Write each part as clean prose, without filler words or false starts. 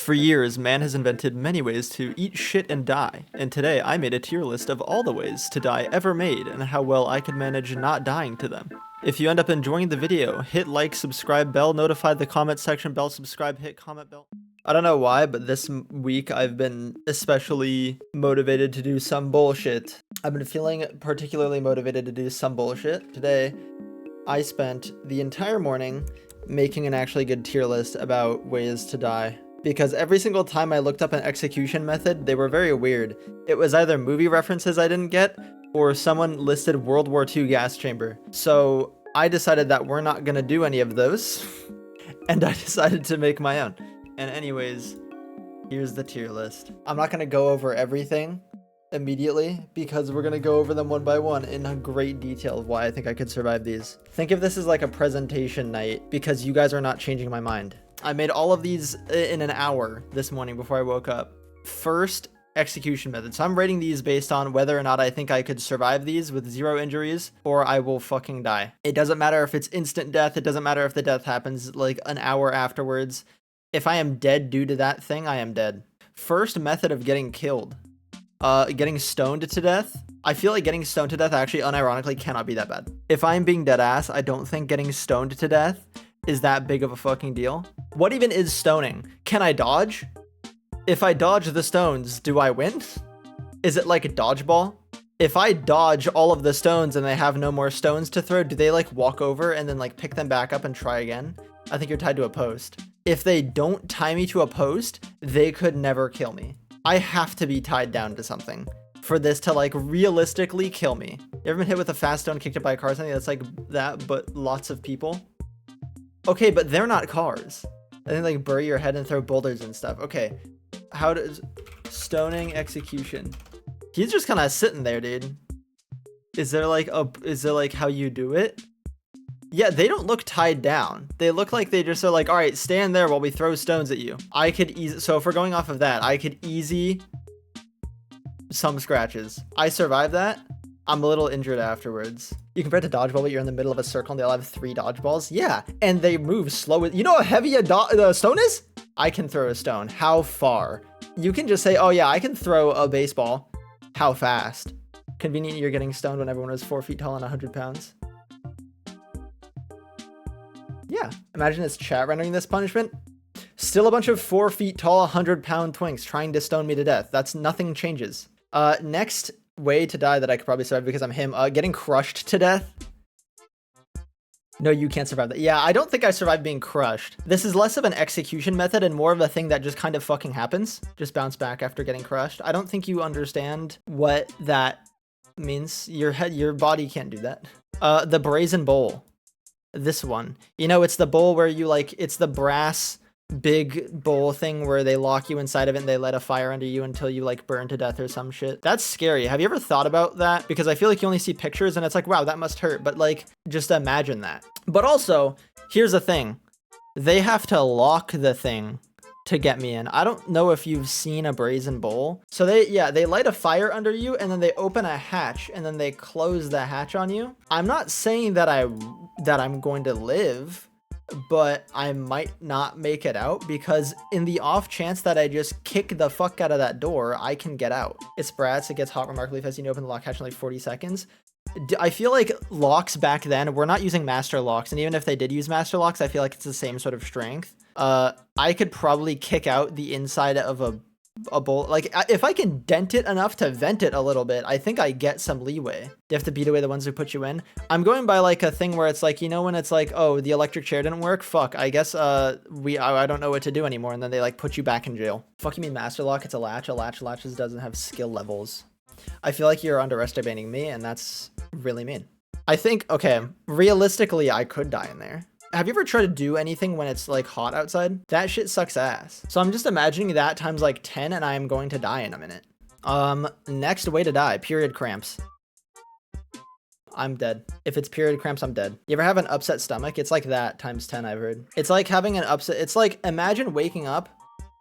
For years, man has invented many ways to eat shit and die, and today I made a tier list of all the ways to die ever made and how well I could manage not dying to them. If you end up enjoying the video, hit like, subscribe, bell, notify the comment section, bell, subscribe, hit comment, bell. I don't know why, but this week I've been especially motivated to do some bullshit. I've been feeling particularly motivated to do some bullshit. Today, I spent the entire morning making an actually good tier list about ways to die. Because every single time I looked up an execution method, they were very weird. It was either movie references I didn't get, or someone listed World War II gas chamber. So I decided that we're not gonna do any of those, and I decided to make my own. And anyways, here's the tier list. I'm not gonna go over everything immediately, because we're gonna go over them one by one in great detail of why I think I could survive these. Think of this as like a presentation night, because you guys are not changing my mind. I made all of these in an hour this morning before I woke up. First, execution method. So I'm rating these based on whether or not I think I could survive these with 0 injuries, or I will fucking die. It doesn't matter if it's instant death. It doesn't matter if the death happens like an hour afterwards. If I am dead due to that thing, I am dead. First method of getting killed. Getting stoned to death. I feel like getting stoned to death actually unironically cannot be that bad. If I'm being dead ass, I don't think getting stoned to death is that big of a fucking deal. What even is stoning? Can I dodge? If I dodge the stones, do I win? Is it like a dodgeball? If I dodge all of the stones and they have no more stones to throw, do they like walk over and then like pick them back up and try again? I think you're tied to a post. If they don't tie me to a post, they could never kill me. I have to be tied down to something for this to like realistically kill me. You ever been hit with a fast stone kicked up by a car or something that's like that, but lots of people? Okay, but they're not cars. I think like bury your head and throw boulders and stuff. Okay, how does stoning execution? He's just kind of sitting there, dude. Is there like how you do it? Yeah, they don't look tied down. They look like they just are like, all right, stand there while we throw stones at you. I could easy. So if we're going off of that, I could easy some scratches. I survived that. I'm a little injured afterwards. You compare it to dodgeball, but you're in the middle of a circle and they all have 3 dodgeballs. Yeah, and they move slow. You know how heavy a stone is? I can throw a stone. How far? You can just say, oh yeah, I can throw a baseball. How fast? Convenient you're getting stoned when everyone was 4 feet tall and 100 pounds. Yeah, imagine it's chat rendering this punishment. Still a bunch of 4 feet tall, 100-pound twinks trying to stone me to death. That's nothing changes. Next way to die that I could probably survive because I'm him, getting crushed to death. No, you can't survive that. Yeah, I don't think I survived being crushed. This is less of an execution method and more of a thing that just kind of fucking happens. Just bounce back after getting crushed. I don't think you understand what that means. Your body can't do that. The brazen bowl. This one. You know, it's the bowl where you like, it's the brass big bowl thing where they lock you inside of it and they let a fire under you until you like burn to death or some shit. That's scary. Have you ever thought about that? Because I feel like you only see pictures and it's like, wow, that must hurt. But like, just imagine that. But also, here's the thing. They have to lock the thing to get me in. I don't know if you've seen a brazen bowl. So they light a fire under you and then they open a hatch and then they close the hatch on you. I'm not saying that I'm going to live, but I might not make it out because in the off chance that I just kick the fuck out of that door, I can get out. It's Bratz. It gets hot remarkably fast. You open the lock hatch in like 40 seconds. I feel like locks back then, we're not using master locks. And even if they did use master locks, I feel like it's the same sort of strength. I could probably kick out the inside of a bolt. Like if I can dent it enough to vent it a little bit, I think I get some leeway. You have to beat away the ones who put you in. I'm going by like a thing where it's like, you know, when it's like, oh, the electric chair didn't work. Fuck, I guess I don't know what to do anymore. And then they like put you back in jail. Fuck, you mean master lock? It's a latch. A latch latches doesn't have skill levels. I feel like you're underestimating me and that's really mean. I think, okay, realistically, I could die in there. Have you ever tried to do anything when it's like hot outside? That shit sucks ass. So I'm just imagining that times like 10 and I'm going to die in a minute. Next way to die, period cramps. I'm dead. If it's period cramps, I'm dead. You ever have an upset stomach? It's like that times 10, I've heard. It's like having an upset. It's like, imagine waking up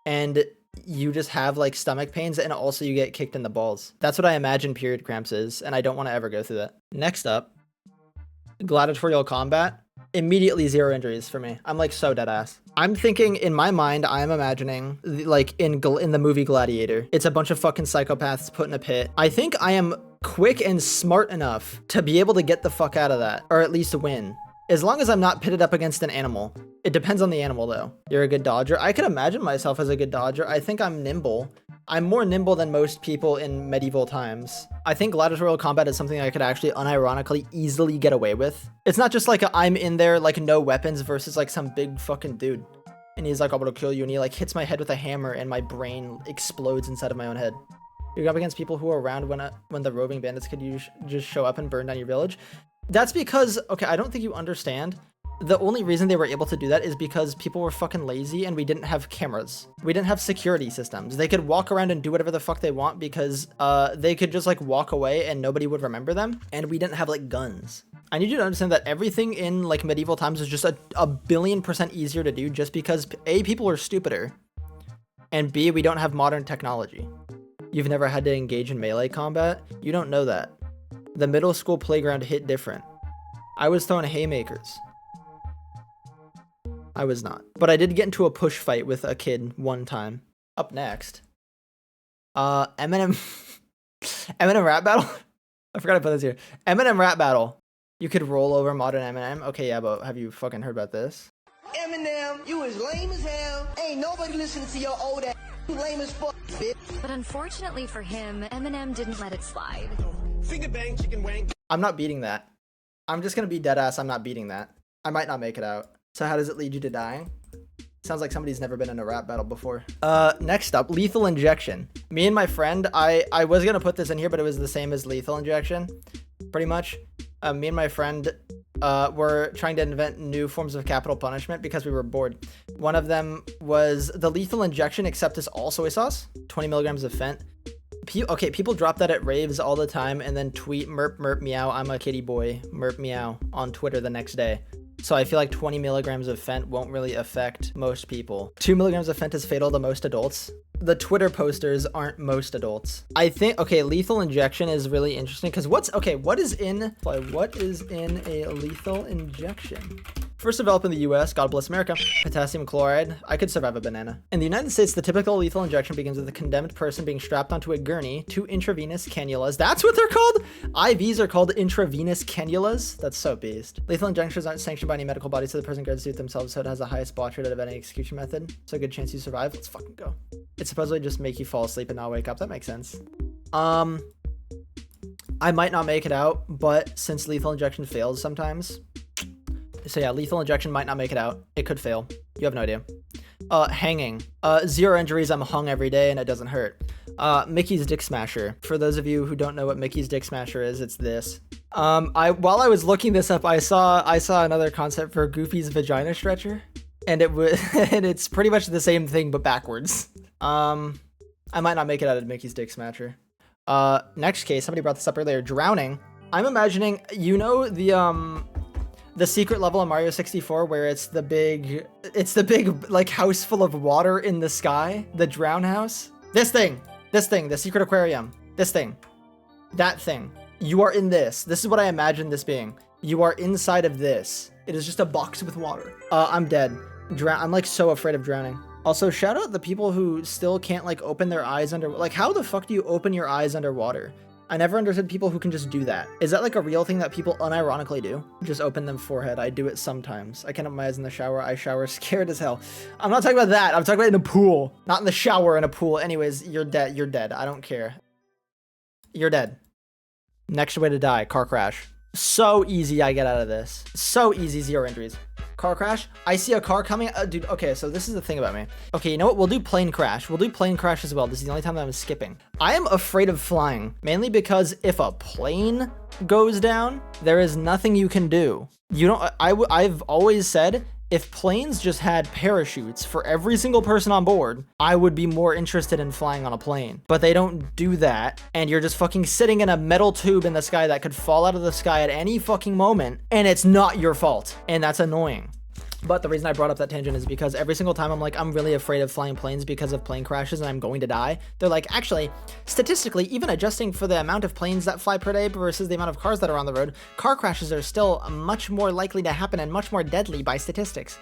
and you just have like stomach pains and also you get kicked in the balls. That's what I imagine period cramps is. And I don't want to ever go through that. Next up, gladiatorial combat. Immediately 0 injuries for me. I'm like so dead ass. I'm thinking in my mind, I'm imagining like in the movie Gladiator, it's a bunch of fucking psychopaths put in a pit. I think I am quick and smart enough to be able to get the fuck out of that, or at least win. As long as I'm not pitted up against an animal. It depends on the animal though. You're a good dodger. I could imagine myself as a good dodger. I think I'm nimble. I'm more nimble than most people in medieval times. I think gladiatorial combat is something I could actually unironically easily get away with. It's not just like I'm in there like no weapons versus like some big fucking dude. And he's like, I'm gonna kill you. And he like hits my head with a hammer and my brain explodes inside of my own head. You're up against people who are around when the roving bandits could just show up and burn down your village. That's because, okay, I don't think you understand. The only reason they were able to do that is because people were fucking lazy and we didn't have cameras. We didn't have security systems. They could walk around and do whatever the fuck they want because they could just like walk away and nobody would remember them. And we didn't have like guns. I need you to understand that everything in like medieval times is just a billion% easier to do just because A, people are stupider, and B, we don't have modern technology. You've never had to engage in melee combat? You don't know that. The middle school playground hit different. I was throwing haymakers. I was not. But I did get into a push fight with a kid one time. Up next. Eminem rap battle? I forgot to put this here. Eminem rap battle. You could roll over modern Eminem. Okay, yeah, but have you fucking heard about this? Eminem, you is lame as hell. Ain't nobody listening to your old ass. You lame as fuck, bitch. But unfortunately for him, Eminem didn't let it slide. Finger bang, chicken wang. I'm not beating that. I'm just gonna be dead ass. I'm not beating that. I might not make it out. So how does it lead you to dying? Sounds like somebody's never been in a rap battle before. Next up, lethal injection. Me and my friend, I was gonna put this in here, but it was the same as lethal injection, pretty much. Me and my friend were trying to invent new forms of capital punishment because we were bored. One of them was the lethal injection, except it's all soy sauce, 20 milligrams of Fent. Okay, people drop that at raves all the time and then tweet merp merp meow, I'm a kitty boy, merp meow on Twitter the next day. So I feel like 20 milligrams of Fent won't really affect most people. 2 milligrams of Fent is fatal to most adults. The Twitter posters aren't most adults. I think, okay, lethal injection is really interesting because what is in a lethal injection? First developed in the US, God bless America, potassium chloride. I could survive a banana. In the United States, the typical lethal injection begins with a condemned person being strapped onto a gurney, 2 intravenous cannulas. That's what they're called? IVs are called intravenous cannulas? That's so beast. Lethal injections aren't sanctioned by any medical body, so the person guards do it themselves, so it has the highest botch rate out of any execution method. So a good chance you survive. Let's fucking go. It supposedly just make you fall asleep and not wake up. That makes sense. I might not make it out, but since lethal injection fails sometimes, so yeah, lethal injection might not make it out. It could fail. You have no idea. Hanging. 0 injuries. I'm hung every day and it doesn't hurt. Mickey's Dick Smasher. For those of you who don't know what Mickey's Dick Smasher is, it's this. While I was looking this up, I saw another concept for Goofy's vagina stretcher, and and it's pretty much the same thing but backwards. I might not make it out of Mickey's Dick Smasher. Next case, somebody brought this up earlier. Drowning. I'm imagining, you know, the secret level in Mario 64 where it's the big like house full of water in the sky, the drown house. This thing, the secret aquarium, that thing. You are in this. This is what I imagine this being. You are inside of this. It is just a box with water. I'm dead. I'm like so afraid of drowning. Also, shout out the people who still can't like open their eyes under, like how the fuck do you open your eyes underwater? I never understood people who can just do that. Is that like a real thing that people unironically do? Just open them forehead. I do it sometimes. I can't open my eyes in the shower. I shower scared as hell. I'm not talking about that. I'm talking about in a pool. Not in the shower, in a pool. Anyways, you're dead. You're dead. I don't care. You're dead. Next way to die, car crash. So easy I get out of this. So easy, 0 injuries. Car crash. I see a car coming. Dude, okay, so this is the thing about me. Okay, you know what? We'll do plane crash. We'll do plane crash as well. This is the only time that I'm skipping. I am afraid of flying, mainly because if a plane goes down, there is nothing you can do. You don't, I've always said, if planes just had parachutes for every single person on board, I would be more interested in flying on a plane. But they don't do that, and you're just fucking sitting in a metal tube in the sky that could fall out of the sky at any fucking moment, and it's not your fault, and that's annoying. But the reason I brought up that tangent is because every single time I'm like, I'm really afraid of flying planes because of plane crashes and I'm going to die. They're like, actually, statistically, even adjusting for the amount of planes that fly per day versus the amount of cars that are on the road, car crashes are still much more likely to happen and much more deadly by statistics.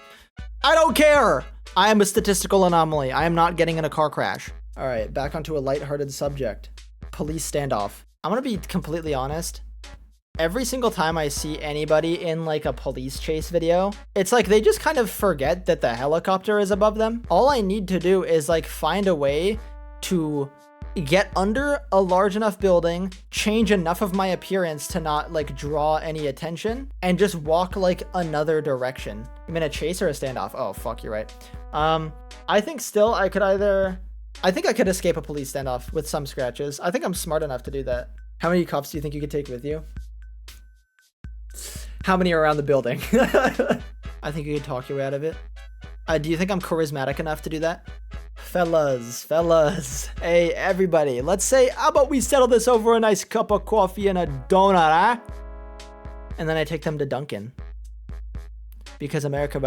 I don't care. I am a statistical anomaly. I am not getting in a car crash. All right, back onto a lighthearted subject. Police standoff. I'm gonna be completely honest. Every single time I see anybody in like a police chase video, it's like they just kind of forget that the helicopter is above them. All I need to do is like find a way to get under a large enough building, change enough of my appearance to not like draw any attention, and just walk like another direction. I'm in a chase or a standoff. Oh, fuck, you're right. I think still I could escape a police standoff with some scratches. I think I'm smart enough to do that. How many cuffs do you think you could take with you? How many are around the building? I think you could talk your way out of it. Do you think I'm charismatic enough to do that? Fellas. Hey, everybody. Let's say, how about we settle this over a nice cup of coffee and a donut, huh? And then I take them to Dunkin'. Because America...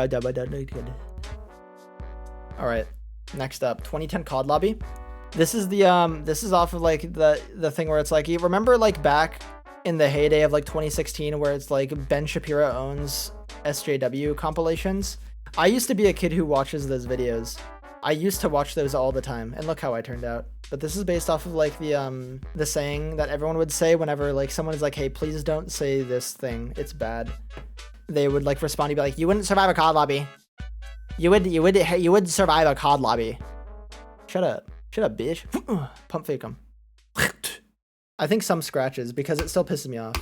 All right. Next up, 2010 COD lobby. This is the this is off of like the thing where it's like, you remember like back in the heyday of like 2016 where it's like Ben Shapiro owns SJW compilations. I used to be a kid who watches those videos. I used to watch those all the time, and look how I turned out. But this is based off of like the saying that everyone would say whenever like someone is like, hey, please don't say this thing, it's bad. They would like respond to be like, you wouldn't survive a COD lobby. You would survive a COD lobby. Shut up, bitch. Pump fake 'em. I think some scratches because it still pisses me off.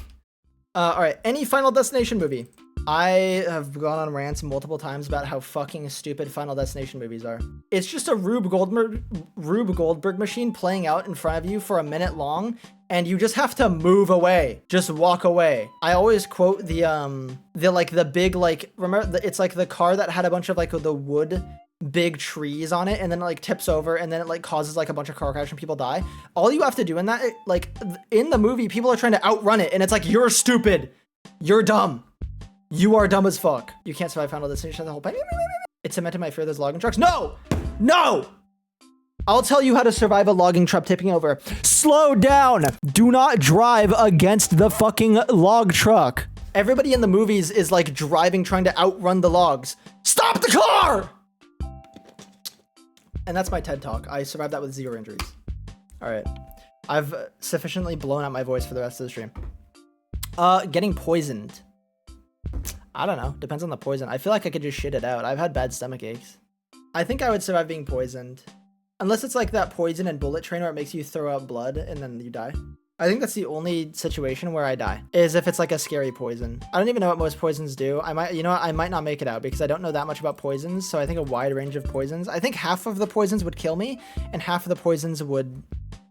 All right, any Final Destination movie. I have gone on rants multiple times about how fucking stupid Final Destination movies are. It's just a Rube Goldberg machine playing out in front of you for a minute long, and you just have to move away. Just walk away. I always quote the big, like, remember, it's like the car that had a bunch of like the wood big trees on it, and then it like tips over, and then it like causes like a bunch of car crash and people die. All you have to do in that, like in the movie, people are trying to outrun it, and it's like, you're stupid. You're dumb. You are dumb as fuck. You can't survive Final Destination the whole time. It cemented my fear there's logging trucks. No! I'll tell you how to survive a logging truck tipping over. Slow down. Do not drive against the fucking log truck. Everybody in the movies is like driving, trying to outrun the logs. Stop the car! And that's my TED Talk. I survived that with 0 injuries. All right. I've sufficiently blown out my voice for the rest of the stream. Getting poisoned. I don't know. Depends on the poison. I feel like I could just shit it out. I've had bad stomach aches. I think I would survive being poisoned. Unless it's like that poison and bullet train where it makes you throw out blood and then you die. I think that's the only situation where I die, is if it's like a scary poison. I don't even know what most poisons do. I might not make it out because I don't know that much about poisons. So I think a wide range of poisons. I think half of the poisons would kill me and half of the poisons would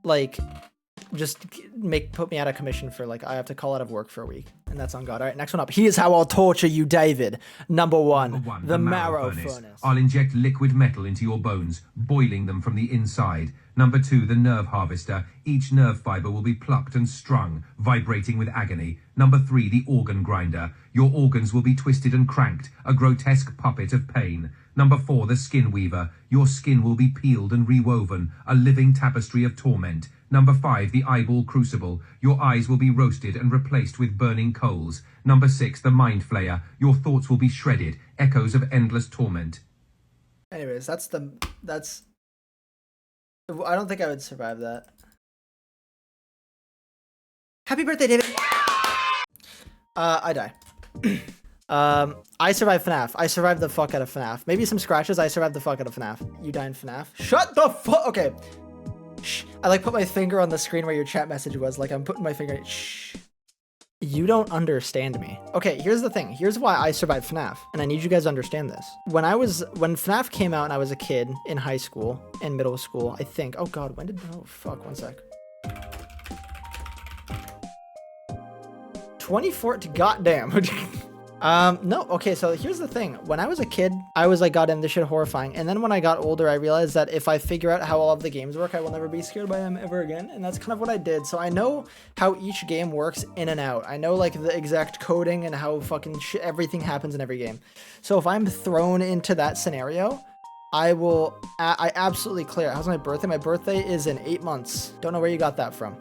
like just put me out of commission for like, I have to call out of work for a week, and that's on God. All right, next one up. Here's how I'll torture you, David. Number one, the marrow furnace. I'll inject liquid metal into your bones, boiling them from the inside. Number 2, the nerve harvester. Each nerve fiber will be plucked and strung, vibrating with agony. Number 3, the organ grinder. Your organs will be twisted and cranked, a grotesque puppet of pain. Number 4, the skin weaver. Your skin will be peeled and rewoven, a living tapestry of torment. Number 5, the eyeball crucible. Your eyes will be roasted and replaced with burning coals. Number 6, the mind flayer. Your thoughts will be shredded, echoes of endless torment. Anyways, that's... I don't think I would survive that. Happy birthday, David! I die. I survived FNAF. I survived the fuck out of FNAF. Maybe some scratches, I survived the fuck out of FNAF. You die in FNAF? Shut the fuck! Okay. Shh. I like put my finger on the screen where your chat message was. Like I'm putting my finger... Shh. You don't understand me. Okay, here's the thing. Here's why I survived FNAF, and I need you guys to understand this. When FNAF came out and I was a kid in high school, in middle school, I think. Oh God, oh fuck, 1 sec. 2014, goddamn. No, okay, so here's the thing. When I was a kid, I was like, God damn, this shit horrifying. And then when I got older, I realized that if I figure out how all of the games work, I will never be scared by them ever again. And that's kind of what I did. So I know how each game works in and out. I know like the exact coding and how fucking everything happens in every game. So if I'm thrown into that scenario, I absolutely clear. How's my birthday? My birthday is in 8 months. Don't know where you got that from.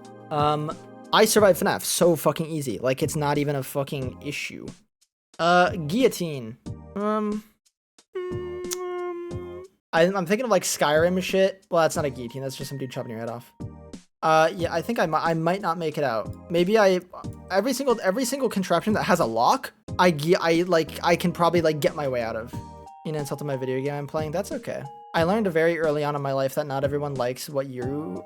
I survived FNAF so fucking easy. Like it's not even a fucking issue. Guillotine. I'm thinking of like Skyrim shit. Well, that's not a guillotine. That's just some dude chopping your head off. Yeah, I think I might not make it out. Maybe every single contraption that has a lock, I can probably like get my way out of. You know, insult to my video game I'm playing. That's okay. I learned very early on in my life that not everyone likes what you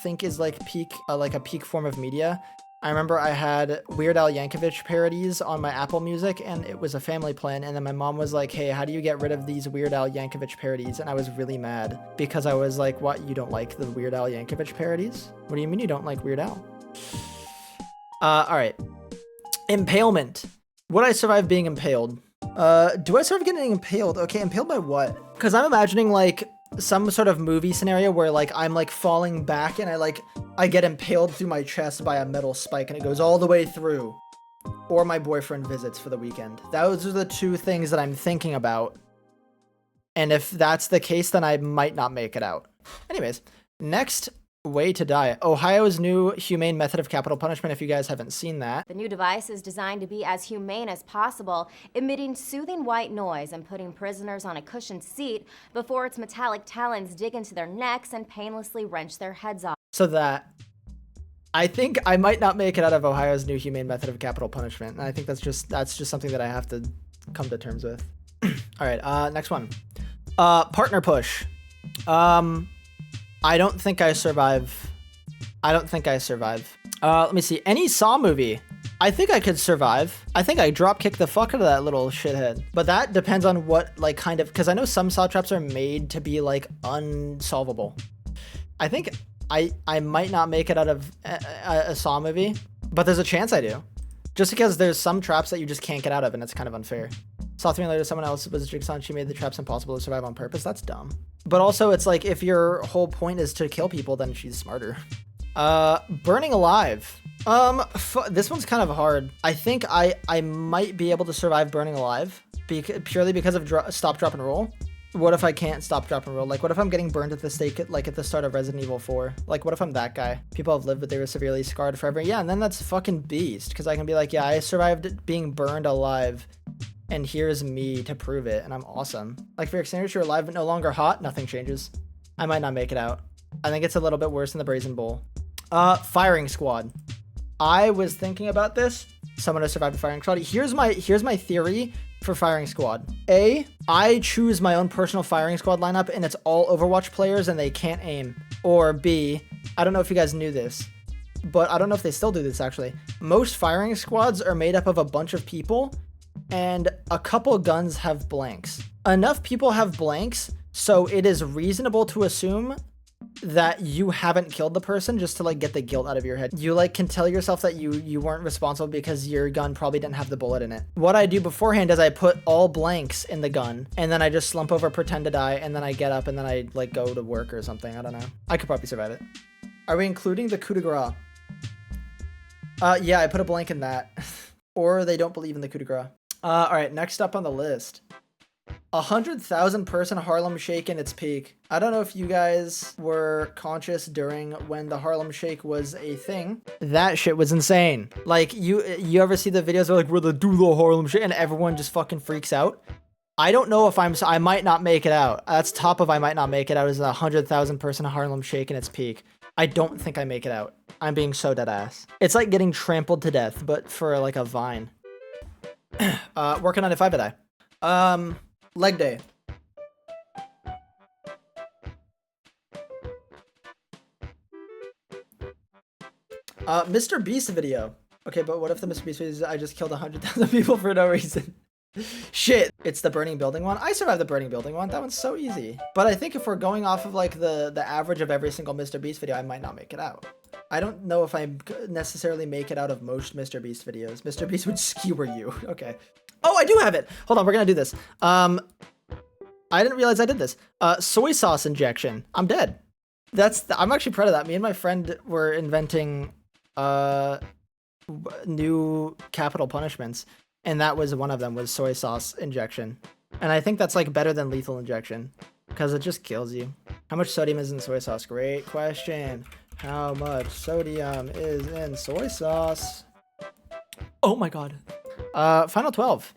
think is like a peak form of media. I remember I had Weird Al Yankovic parodies on my Apple Music, and it was a family plan, and then my mom was like, hey, how do you get rid of these Weird Al Yankovic parodies? And I was really mad, because I was like, what, you don't like the Weird Al Yankovic parodies? What do you mean you don't like Weird Al? Alright. Impalement. Would I survive being impaled? Do I survive getting impaled? Okay, impaled by what? Because I'm imagining, like, some sort of movie scenario where like I'm like falling back and I get impaled through my chest by a metal spike and it goes all the way through, or my boyfriend visits for the weekend. Those are the two things that I'm thinking about, and if that's the case, then I might not make it out. Anyways, next way to die. Ohio's new humane method of capital punishment, if you guys haven't seen that. The new device is designed to be as humane as possible, emitting soothing white noise and putting prisoners on a cushioned seat before its metallic talons dig into their necks and painlessly wrench their heads off. So that, I think I might not make it out of Ohio's new humane method of capital punishment. And I think that's just something that I have to come to terms with. All right, next one. Partner push. I don't think I survive. Let me see. Any Saw movie. I think I could survive. I think I drop kick the fuck out of that little shithead. But that depends on what, like, kind of, because I know some Saw traps are made to be, like, unsolvable. I think I might not make it out of a Saw movie, but there's a chance I do. Just because there's some traps that you just can't get out of, and it's kind of unfair. Saw 3 and later, someone else was Jigsaw and she made the traps impossible to survive on purpose. That's dumb. But also, it's like, if your whole point is to kill people, then she's smarter. Burning alive. This one's kind of hard. I think I might be able to survive burning alive, purely because of stop, drop, and roll. What if I can't stop, drop, and roll? Like, what if I'm getting burned at the stake at the start of Resident Evil 4? Like, what if I'm that guy? People have lived, but they were severely scarred forever. Yeah, and then that's fucking beast, because I can be like, yeah, I survived being burned alive, and here's me to prove it, and I'm awesome. Like, if you're extinguished, you're alive but no longer hot, nothing changes. I might not make it out. I think it's a little bit worse than the Brazen Bull. Firing squad. I was thinking about this. Someone has survived a firing squad. Here's my theory for firing squad. A, I choose my own personal firing squad lineup, and it's all Overwatch players, and they can't aim. Or B, I don't know if you guys knew this, but I don't know if they still do this, actually. Most firing squads are made up of a bunch of people, and a couple guns have blanks. Enough people have blanks, so it is reasonable to assume that you haven't killed the person, just to like get the guilt out of your head. You like can tell yourself that you weren't responsible because your gun probably didn't have the bullet in it. What I do beforehand is I put all blanks in the gun, and then I just slump over, pretend to die, and then I get up, and then I like go to work or something. I don't know. I could probably survive it. Are we including the coup de grace? Yeah, I put a blank in that. Or they don't believe in the coup de grace. All right, next up on the list. 100,000 person Harlem Shake in its peak. I don't know if you guys were conscious during when the Harlem Shake was a thing. That shit was insane. Like, you ever see the videos where like, we're the do the Harlem Shake, and everyone just fucking freaks out? I don't know if I might not make it out. That's top of I might not make it out is 100,000 person Harlem Shake in its peak. I don't think I make it out. I'm being so dead ass. It's like getting trampled to death, but for like a vine. Working on if I die. Leg day. Mr. Beast video. Okay, but what if the Mr. Beast video is I just killed 100,000 people for no reason? Shit. It's the burning building one. I survived the burning building one. That one's so easy. But I think if we're going off of like the average of every single Mr. Beast video, I might not make it out. I don't know if I necessarily make it out of most Mr. Beast videos. Mr. Beast would skewer you. Okay. Oh, I do have it. Hold on, we're gonna do this. I didn't realize I did this. Soy sauce injection. I'm dead. I'm actually proud of that. Me and my friend were inventing new capital punishments, and that was one of them, was soy sauce injection. And I think that's like better than lethal injection because it just kills you. How much sodium is in soy sauce? Great question. How much sodium is in soy sauce? Oh my god. Final 12.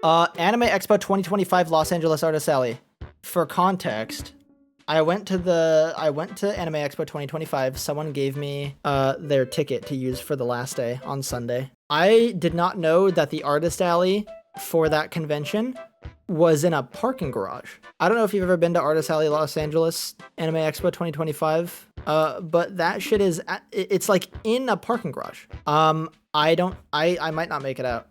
Anime Expo 2025 Los Angeles Artist Alley. For context, I went to Anime Expo 2025. Someone gave me their ticket to use for the last day on Sunday. I did not know that the Artist Alley for that convention was in a parking garage. I don't know if you've ever been to Artist Alley Los Angeles Anime Expo 2025, but that shit it's like in a parking garage. I might not make it out.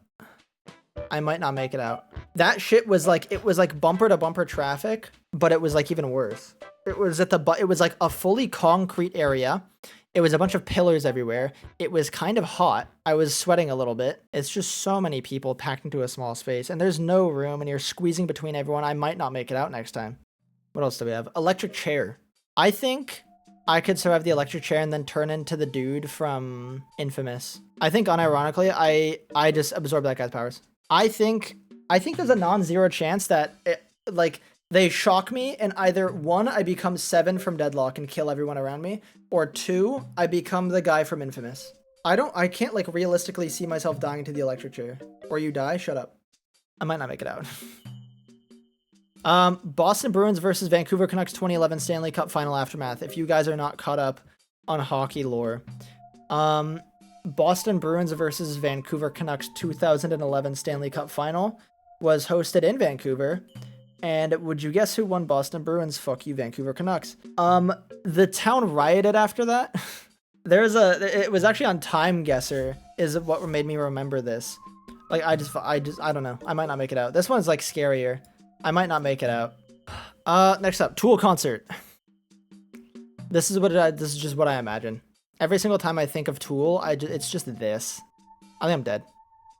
I might not make it out. That shit was like, it was like bumper to bumper traffic, but it was like even worse. It was it was like a fully concrete area. It was a bunch of pillars everywhere. It was kind of hot. I was sweating a little bit. It's just so many people packed into a small space, and there's no room, and you're squeezing between everyone. I might not make it out next time. What else do we have? Electric chair. I think I could survive the electric chair and then turn into the dude from Infamous. I think unironically, I just absorb that guy's powers. I think there's a non-zero chance that they shock me, and either 1, I become 7 from Deadlock and kill everyone around me, or 2, I become the guy from Infamous. I can't like realistically see myself dying to the electric chair. Or you die? Shut up. I might not make it out. Boston Bruins versus Vancouver Canucks 2011 Stanley Cup Final Aftermath. If you guys are not caught up on hockey lore. Boston Bruins versus Vancouver Canucks 2011 Stanley Cup Final was hosted in Vancouver. And would you guess who won? Boston Bruins. Fuck you, Vancouver Canucks. The town rioted after that. It was actually on Time Guesser is what made me remember this. Like, I don't know. I might not make it out. This one's like scarier. I might not make it out. Next up, Tool concert. This is just what I imagine. Every single time I think of Tool, it's just this. I think I'm dead.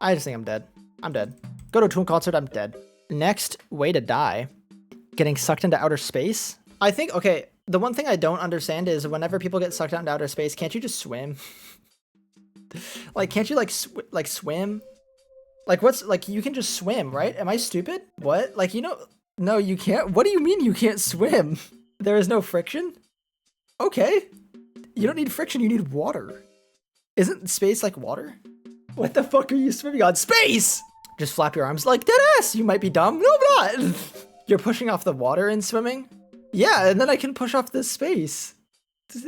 I just think I'm dead. I'm dead. Go to a Tool concert, I'm dead. Next way to die, getting sucked into outer space. I think, okay, the one thing I don't understand is whenever people get sucked out into outer space, can't you just swim? Like, can't you like swim? Like, you can just swim, right? Am I stupid? What? Like, no, you can't. What do you mean you can't swim? There is no friction? Okay. You don't need friction, you need water. Isn't space like water? What the fuck are you swimming on? Space! Just flap your arms like deadass. You might be dumb. No, I'm not. You're pushing off the water in swimming? Yeah, and then I can push off this space.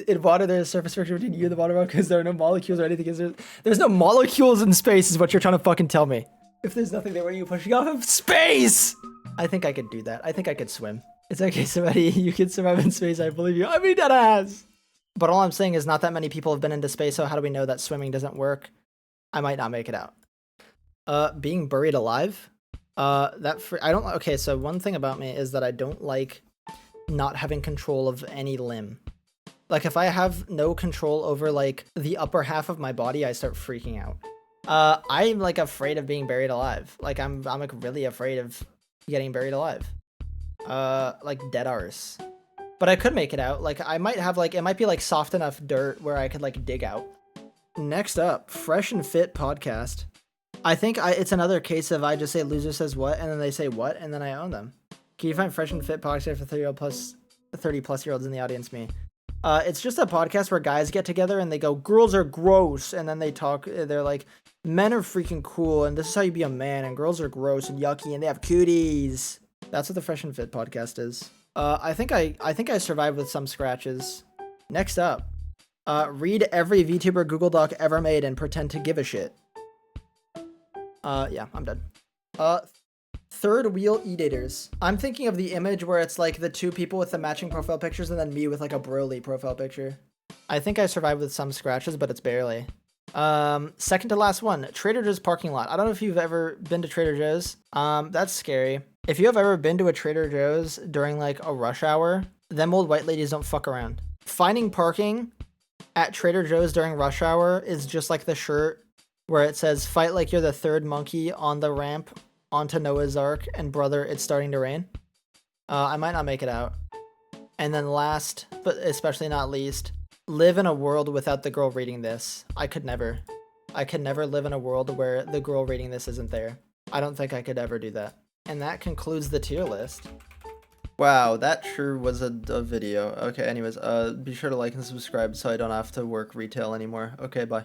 In water, there's surface friction between you and the water because there are no molecules or anything. There's no molecules in space is what you're trying to fucking tell me. If there's nothing there, what are you pushing off of? Space! I think I could do that. I think I could swim. It's okay, somebody. You can survive in space. I believe you. I mean, deadass. But all I'm saying is not that many people have been into space, so how do we know that swimming doesn't work? I might not make it out. Being buried alive. Okay, so one thing about me is that I don't like not having control of any limb. Like, if I have no control over, like, the upper half of my body, I start freaking out. I'm, like, afraid of being buried alive. Like, I'm like, really afraid of getting buried alive. Like, dead arse. But I could make it out. Like, I might have, like, it might be, like, soft enough dirt where I could, like, dig out. Next up, Fresh and Fit podcast. I think it's another case of I just say loser says what, and then they say what, and then I own them. Can you find Fresh and Fit podcast for 30 plus year olds in the audience? Me. It's just a podcast where guys get together and they go, girls are gross, and then they talk. They're like, men are freaking cool, and this is how you be a man, and girls are gross and yucky, and they have cooties. That's what the Fresh and Fit podcast is. I think I survived with some scratches. Next up, read every VTuber Google Doc ever made and pretend to give a shit. Yeah, I'm dead. Third wheel eat-aters. I'm thinking of the image where it's like the two people with the matching profile pictures and then me with like a Broly profile picture. I think I survived with some scratches, but it's barely. Second to last one, Trader Joe's parking lot. I don't know if you've ever been to Trader Joe's. That's scary. If you have ever been to a Trader Joe's during like a rush hour, them old white ladies don't fuck around. Finding parking at Trader Joe's during rush hour is just like the shirt where it says, fight like you're the third monkey on the ramp onto Noah's Ark, and brother, it's starting to rain. I might not make it out. And then last, but especially not least, live in a world without the girl reading this. I could never. I could never live in a world where the girl reading this isn't there. I don't think I could ever do that. And that concludes the tier list. Wow, that sure was a video. Okay, anyways, be sure to like and subscribe so I don't have to work retail anymore. Okay, bye.